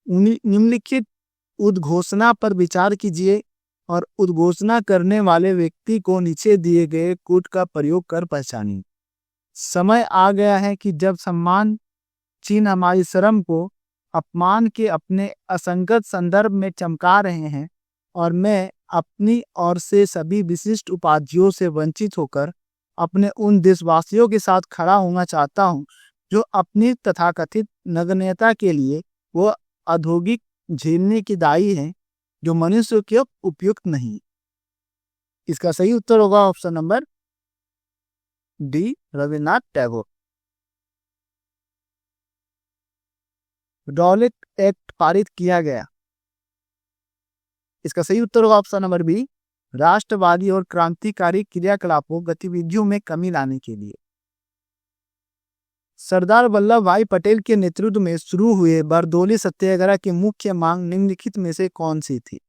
निम्नलिखित उद्घोषणा पर विचार कीजिए और उद्घोषणा करने वाले व्यक्ति को नीचे दिए गए कोड का प्रयोग कर पहचानिए। समय आ गया है कि जब सम्मान चिन्ह हमारी शर्म को अपमान के अपने असंगत संदर्भ में चमका रहे हैं, और मैं अपनी ओर से सभी विशिष्ट उपाधियों से वंचित होकर अपने उन देशवासियों के साथ खड़ा होना चाहता हूं जो अपनी तथाकथित नग्नता के लिए वो औद्योगिक झेलने की दायी हैं जो मनुष्य के उपयुक्त नहीं। इसका सही उत्तर होगा option number D, Rabindranath Tagore. Rowlatt act पारित किया गया। इसका सही उत्तर होगा ऑप्शन नंबर बी, राष्ट्रवादी और क्रांतिकारी क्रियाकलापों गतिविधियों में कमी लाने के लिए। सरदार वल्लभ भाई पटेल के नेतृत्व में शुरू हुए बारडोली सत्याग्रह की मुख्य मांग निम्नलिखित में से कौन सी थी?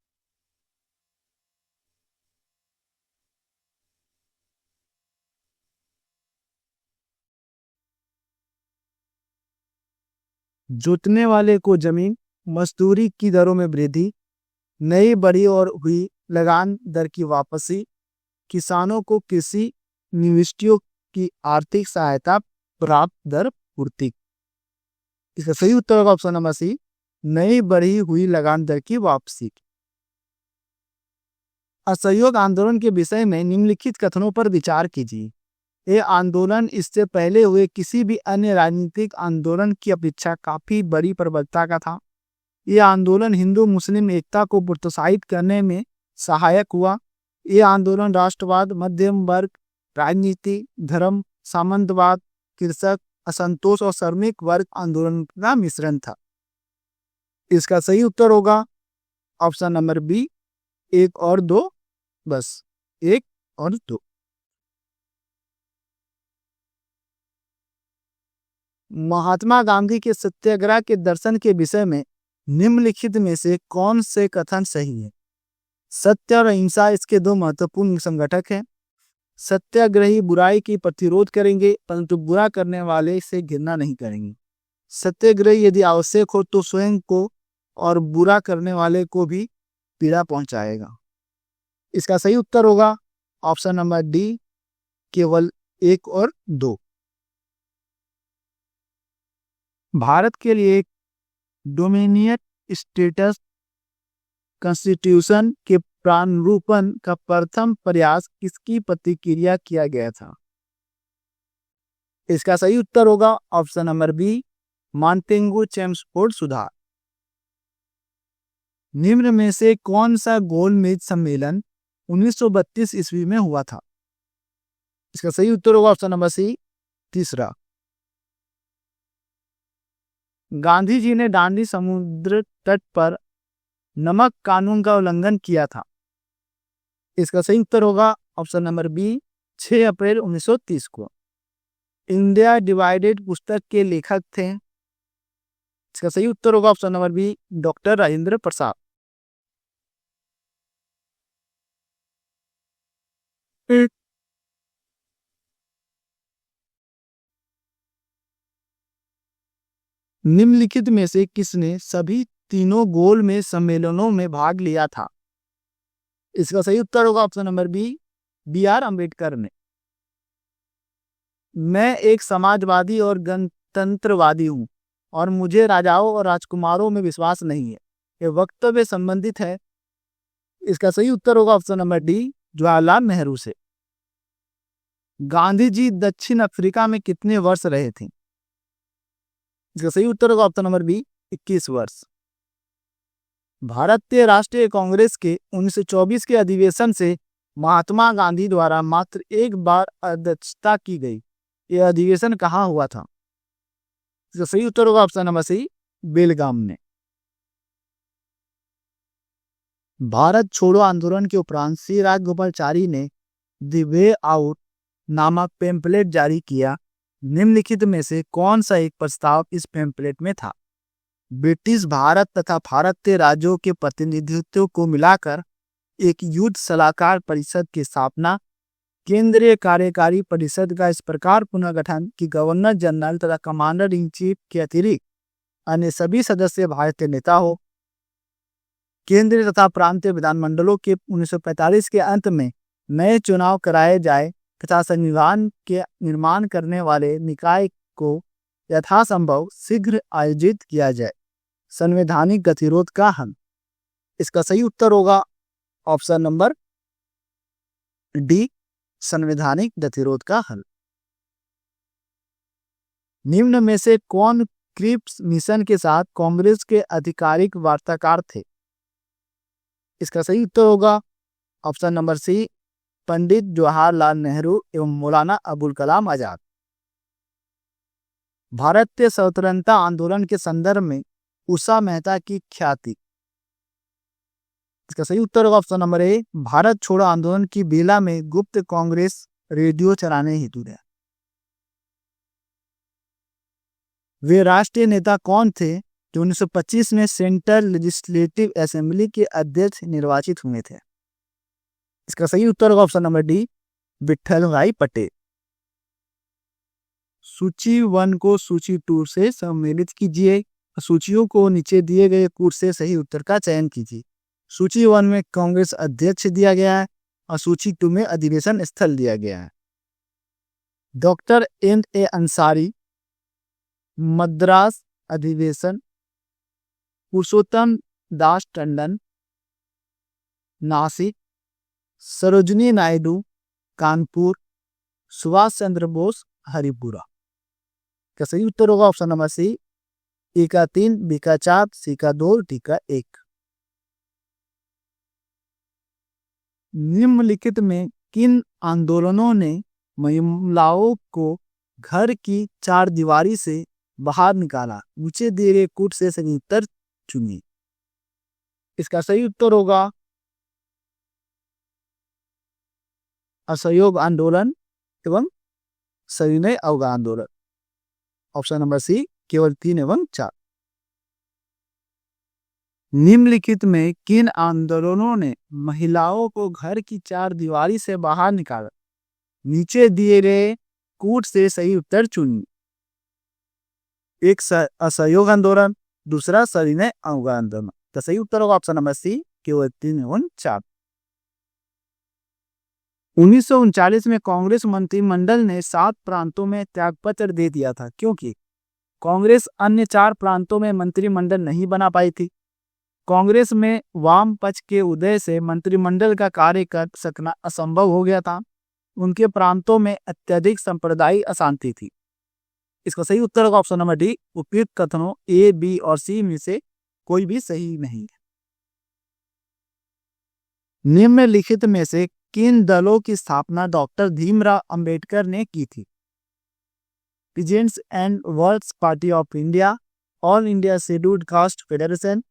जोतने वाले को जमीन, मजदूरी की दरों में वृद्धि, नई बढ़ी और हुई लगान दर की वापसी, किसानों को कृषि निविष्टियों की आर्थिक सहायता प्राप्त दर पूर्ति। इसका सही उत्तर होगा ऑप्शन नंबर सी, नई बढ़ी हुई लगान दर की वापसी। असहयोग आंदोलन के विषय में निम्नलिखित कथनों पर विचार कीजिए। ये आंदोलन इससे पहले हुए किसी भी अन्य राजनीतिक आंदोलन की अपेक्षा काफी बड़ी प्रबलता का था। यह आंदोलन हिंदू मुस्लिम एकता को प्रोत्साहित करने में सहायक हुआ। यह आंदोलन राष्ट्रवाद, मध्यम वर्ग राजनीति, धर्म, सामंतवाद, कृषक असंतोष और श्रमिक वर्ग आंदोलन का मिश्रण था। इसका सही उत्तर होगा ऑप्शन नंबर बी, 1 और 2, बस 1 और 2। महात्मा गांधी के सत्याग्रह के दर्शन के विषय में निम्नलिखित में से कौन से कथन सही है? सत्य और अहिंसा इसके दो महत्वपूर्ण संगठक हैं। सत्याग्रही बुराई की प्रतिरोध करेंगे, परंतु बुरा करने वाले से घृणा नहीं करेंगे। सत्याग्रही यदि आवश्यक हो तो स्वयं को और बुरा करने वाले को भी पीड़ा पहुंचाएगा। इसका सही उत्तर होगा ऑप्शन नंबर डी, केवल 1 और 2। भारत के लिए एक डोमिनियन स्टेटस कॉन्स्टिट्यूशन के प्रारूपण का प्रथम प्रयास किसकी प्रतिक्रिया किया गया था? इसका सही उत्तर होगा option number B, Montagu Chelmsford सुधार। निम्न में से कौन सा गोलमेज सम्मेलन 1932 ईस्वी में हुआ था? इसका सही उत्तर होगा ऑप्शन नंबर सी, तीसरा। गांधी जी ने दांडी समुद्र तट पर नमक कानून का उल्लंघन किया था। इसका सही उत्तर होगा ऑप्शन नंबर बी, 6 अप्रैल 1930 को। इंडिया डिवाइडेड पुस्तक के लेखक थे। इसका सही उत्तर होगा option number B, doctor Rajendra Prasad. निम्नलिखित में से किसने सभी तीनों गोलमेज सम्मेलनों में भाग लिया था? इसका सही उत्तर होगा option number B R Ambedkar ने। मैं एक समाजवादी और गणतंत्रवादी हूं और मुझे राजाओं और राजकुमारों में विश्वास नहीं है। ये वक्तव्य संबंधित है। इसका सही उत्तर होगा option number D, Jawaharlal Nehru से। गांधी जी दक्षिण अफ्रीका में कितने वर्ष रहे थे? इसका सही उत्तर होगा ऑप्शन नंबर बी, 21 वर्ष। भारतीय राष्ट्रीय कांग्रेस के 1924 के अधिवेशन से महात्मा गांधी द्वारा मात्र एक बार अध्यक्षता की गई। यह अधिवेशन कहाँ हुआ था? इसका सही उत्तर होगा ऑप्शन नंबर सी, बेलगाम में। भारत छोड़ो आंदोलन के उपरांत श्री राजगोपालाचारी ने द वे आउट नामक पेम्पलेट जारी किया। निम्नलिखित में से कौन सा एक प्रस्ताव इस पेम्पलेट में था? ब्रिटिश भारत तथा भारतीय राज्यों के प्रतिनिधित्व को मिलाकर एक युद्ध सलाहकार परिषद की स्थापना, केंद्रीय कार्यकारी परिषद का इस प्रकार पुनर्गठन कि गवर्नर जनरल तथा कमांडर इन चीफ के अतिरिक्त अन्य सभी सदस्य भारतीय नेता हो, केंद्रीय तथा प्रांतीय विधानमंडलों के 1945 के अंत में नए चुनाव कराए जाए तथा संविधान के निर्माण करने वाले निकाय को यथासंभव शीघ्र आयोजित किया जाए। संवैधानिक गतिरोध का हल। इसका सही उत्तर होगा ऑप्शन नंबर डी, संवैधानिक गतिरोध का हल। निम्न में से कौन क्रिप्स मिशन के साथ कांग्रेस के आधिकारिक वार्ताकार थे? इसका सही उत्तर होगा ऑप्शन नंबर सी, पंडित जवाहरलाल नेहरू एवं मौलाना अबुल कलाम आजाद। भारतीय स्वतंत्रता आंदोलन के संदर्भ में उषा मेहता की ख्याति। इसका सही उत्तर होगा ऑप्शन नंबर ए, भारत छोड़ो आंदोलन की बेला में गुप्त कांग्रेस रेडियो चलाने हेतु है। वे राष्ट्रीय नेता कौन थे जो 1925 में सेंट्रल लेजिस्लेटिव असेंबली के अध्यक्ष निर्वाचित हुए थे? इसका सही उत्तर होगा ऑप्शन नंबर डी, विठल भाई पटेल। सूची 1 को सूची 2 से सम्मिलित कीजिए। सूचियों को नीचे दिए गए कूट से सही उत्तर का चयन कीजिए। सूची 1 में कांग्रेस अध्यक्ष दिया गया है और सूची 2 में अधिवेशन स्थल दिया गया है। Doctor N.A. अंसारी, मद्रास अधिवेशन। पुरुषोत्तम दास टंडन, नासिक। सरोजनी नायडू, कानपुर। सुभाष चंद्र बोस, हरिपुरा। का सही उत्तर होगा ऑप्शन नंबर सी, ए का 3, बी का 4, सी का 2, डी का 1। निम्नलिखित में किन आंदोलनों ने महिलाओं को घर की चार दीवारी से बाहर निकाला? नीचे दिए गए कूट से सही उत्तर चुनिए। इसका सही उत्तर होगा असहयोग आंदोलन एवं सविनय अवज्ञा आंदोलन। ऑप्शन नंबर सी, केवल 3 एवं 4। निम्नलिखित में किन आंदोलनों ने महिलाओं को घर की चार दीवारी से बाहर निकाला? नीचे दिए गए कूट से सही उत्तर चुनिए। एक असहयोग आंदोलन, दूसरा सविनय अवज्ञा आंदोलन। तो सही उत्तर होगा ऑप्शन नंबर सी, केवल 3 एवं 4। 1939 में कांग्रेस मंत्रिमंडल ने 7 प्रांतों में त्यागपत्र दे दिया था, क्योंकि कांग्रेस अन्य 4 प्रांतों में मंत्रिमंडल नहीं बना पाई थी। कांग्रेस में वाम पक्ष के उदय से मंत्रिमंडल का कार्य कर सकना असंभव हो गया था। उनके प्रांतों में अत्यधिक सांप्रदायिक अशांति थी। इसका सही उत्तर होगा ऑप्शन नंबर डी। उपयुक्त कथनों ए, बी और सी में से कोई भी सही नहीं है। निम्नलिखित में से किन दलों की स्थापना डॉक्टर भीमराव अंबेडकर ने की थी? Peasants and workers party of India, all India scheduled caste federation,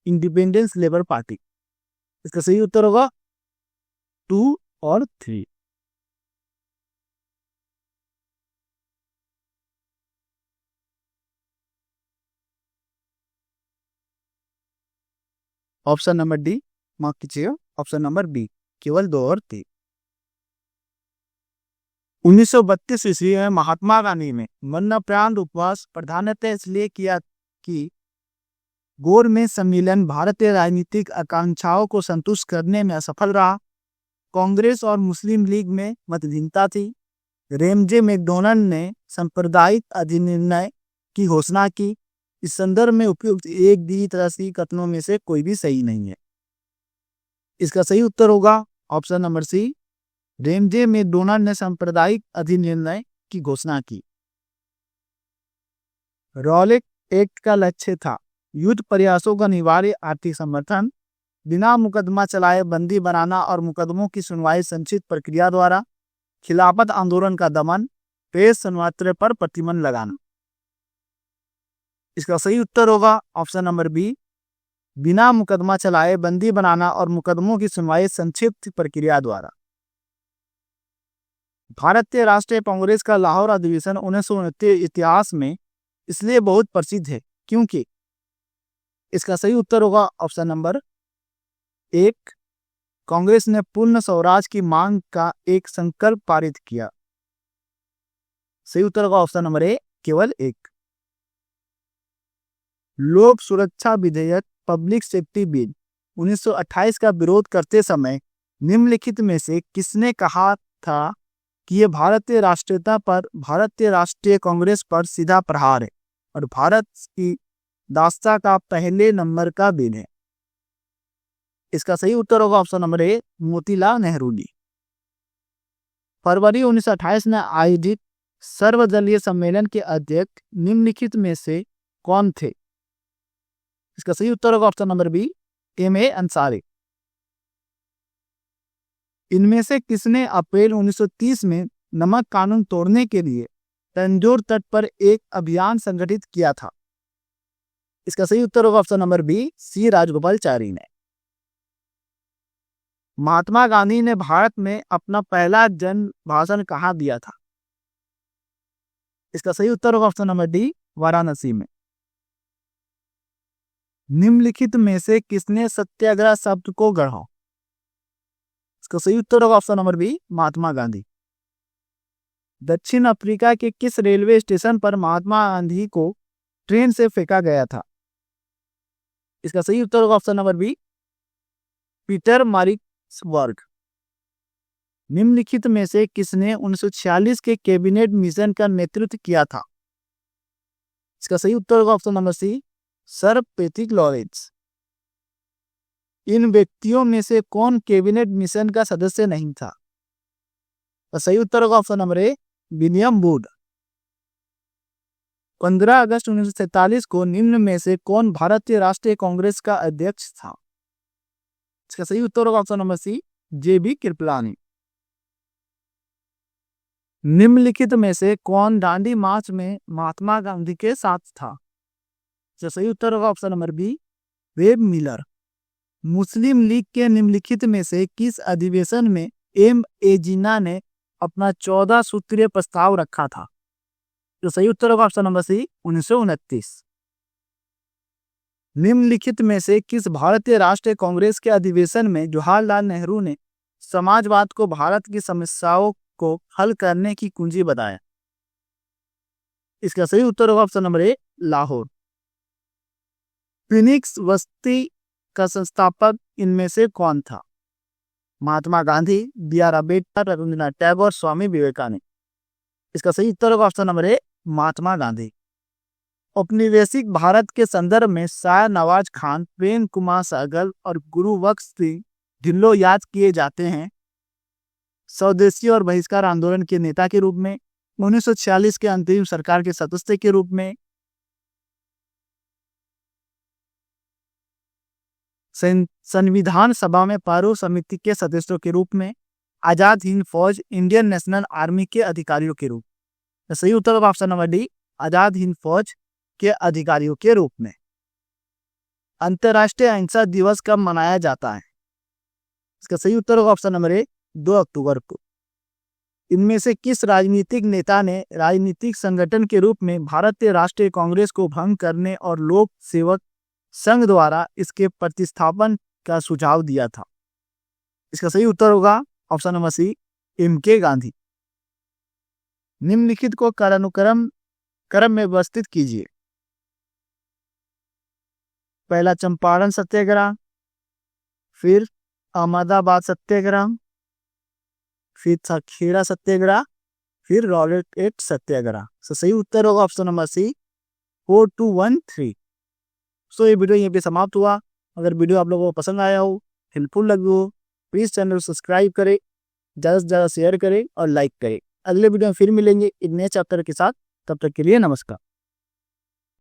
independence labour party. इसका सही उत्तर होगा 2 और 3। ऑप्शन नंबर डी, मार्क कीजिएगा, ऑप्शन नंबर बी, केवल 2 और 3। 1932 ईस्वी में महात्मा गांधी ने मरणोपरांत उपवास प्रधानतः इसलिए किया कि गोर में सम्मेलन भारतीय राजनीतिक आकांक्षाओं को संतुष्ट करने में असफल रहा। कांग्रेस और मुस्लिम लीग में मतभिन्नता थी। रेमजे मैकडोनाल्ड ने सांप्रदायिक अधिनिर्णय की घोषणा की। इस संदर्भ में उपयुक्त एक दी तरह कथनों में से कोई भी सही नहीं है। इसका सही उत्तर होगा option number C, Ramsay MacDonald ने सांप्रदायिक अधिनिर्णय की घोषणा की। रॉलेट एक्ट का लक्ष्य था युद्ध प्रयासों का अनिवार्य आर्थिक समर्थन, बिना मुकदमा चलाए बंदी बनाना और मुकदमों की सुनवाई संक्षिप्त प्रक्रिया द्वारा, खिलाफत आंदोलन का दमन, प्रेस स्वतंत्रता पर प्रतिबंध लगाना। इसका सही उत्तर होगा ऑप्शन नंबर बी, बिना मुकदमा चलाए बंदी बनाना और मुकदमों की सुनवाई संक्षिप्त प्रक्रिया द्वारा। भारतीय राष्ट्रीय कांग्रेस का लाहौर अधिवेशन 1929 इतिहास में इसलिए बहुत प्रसिद्ध है क्योंकि इसका सही उत्तर होगा ऑप्शन नंबर 1, कांग्रेस ने पूर्ण स्वराज की मांग का एक संकल्प पारित किया। सही उत्तर होगा ऑप्शन नंबर ए, केवल 1। लोक सुरक्षा विधेयक पब्लिक सेफ्टी बिल 1928 का विरोध करते समय निम्नलिखित में से किसने कहा था कि यह भारतीय राष्ट्रीयता पर, भारतीय राष्ट्रीय कांग्रेस पर सीधा प्रहार है और भारत की दास्ता का पहले नंबर का बिल है? इसका सही उत्तर होगा option number A, Motilal Nehru ji. फरवरी 1928 में आयोजित सर्वदलीय सम्मेलन के अध्यक्ष निम्नलिखित में से कौन थे? इसका सही उत्तर होगा option number B, M A. Ansari. इनमें से किसने अप्रैल 1930 में नमक कानून तोड़ने के लिए तंजौर तट पर एक अभियान संगठित किया था? इसका सही उत्तर होगा ऑप्शन नंबर बी, सी राजगोपालाचारी ने। महात्मा गांधी ने भारत में अपना पहला जन भाषण कहाँ दिया था? इसका सही उत्तर होगा ऑप्शन नंबर डी, वाराणसी में। निम्नलिखित में से किसने सत्याग्रह शब्द को गढ़ा? इसका सही उत्तर होगा option number B, Mahatma Gandhi. दक्षिण अफ्रीका के किस रेलवे स्टेशन पर महात्मा गांधी को ट्रेन से फेंका गया था? इसका सही उत्तर होगा ऑप्शन नंबर बी, पीटरमारिट्सबर्ग। निम्नलिखित में से किसने 1946 के कैबिनेट मिशन का नेतृत्व किया था? इसका सही उत्तर होगा option number C, sir Patrick Lawrence. इन व्यक्तियों में से कौन कैबिनेट मिशन का सदस्य नहीं था? तो सही उत्तर होगा option number A, William would. 15 अगस्त 1947 को निम्न में से कौन भारतीय राष्ट्रीय कांग्रेस का अध्यक्ष था? इसका सही उत्तर होगा option number C, J B. Kripalani. निम्नलिखित में से कौन दांडी मार्च में महात्मा गांधी के साथ था? इसका सही उत्तर होगा option number B, Webb Miller. Muslim League के निम्नलिखित में से किस अधिवेशन में एम.ए. जिन्ना ने अपना 14 सूत्रीय प्रस्ताव रखा था? तो सही उत्तर होगा ऑप्शन नंबर सी, 1929। निम्नलिखित में से किस भारतीय राष्ट्रीय कांग्रेस के अधिवेशन में जवाहरलाल नेहरू ने समाजवाद को भारत की समस्याओं को हल करने की कुंजी बताया? इसका सही उत्तर होगा ऑप्शन नंबर ए, लाहौर। फिनिक्स बस्ती का संस्थापक इनमें से कौन था? Mahatma Gandhi, B R Ambedkar, Rabindranath Tagore, Swami Vivekananda. इसका सही उत्तर होगा ऑप्शन नंबर ए, महात्मा गांधी। औपनिवेशिक भारत के संदर्भ में शायर नवाज खान, प्रेम कुमार सहगल और गुरु बख्श सिंह ढिल्लों याद किए जाते हैं स्वदेशी और बहिष्कार आंदोलन के नेता के रूप में, 1946 के अंतरिम सरकार के सदस्य के रूप में, संविधान सभा में पारो समिति के सदस्यों के रूप में, आजाद हिंद फौज इंडियन नेशनल आर्मी के अधिकारियों के रूप में। सही उत्तर होगा option number D, Azad Hind फौज के अधिकारियों के रूप में। अंतर्राष्ट्रीय अहिंसा दिवस कब मनाया जाता है? इसका सही उत्तर होगा ऑप्शन नंबर ए, 2 अक्टूबर को। इनमें से किस राजनीतिक नेता ने राजनीतिक संगठन के रूप में भारतीय राष्ट्रीय कांग्रेस को भंग करने और लोक सेवक संघ द्वारा इसके प्रतिस्थापन का सुझाव दिया था? इसका सही उत्तर होगा option number C, M K. Gandhi. निम्नलिखित को क्रम में व्यवस्थित कीजिए। पहला चंपारण सत्याग्रह, फिर अहमदाबाद सत्याग्रह, फिर था खेड़ा सत्याग्रह, फिर रॉलेट एक्ट सत्याग्रह। सही उत्तर होगा ऑप्शन नंबर सी, 4213। ये वीडियो यहीं पे समाप्त हुआ। अगर वीडियो आप लोगों को पसंद आया हो, हेल्पफुल लगी हो, प्लीज चैनल को सब्सक्राइब करें, ज़्यादा से ज़्यादा शेयर करें और लाइक करें। अगले वीडियो में फिर मिलेंगे एक नए चैप्टर के साथ। तब तक के लिए नमस्कार।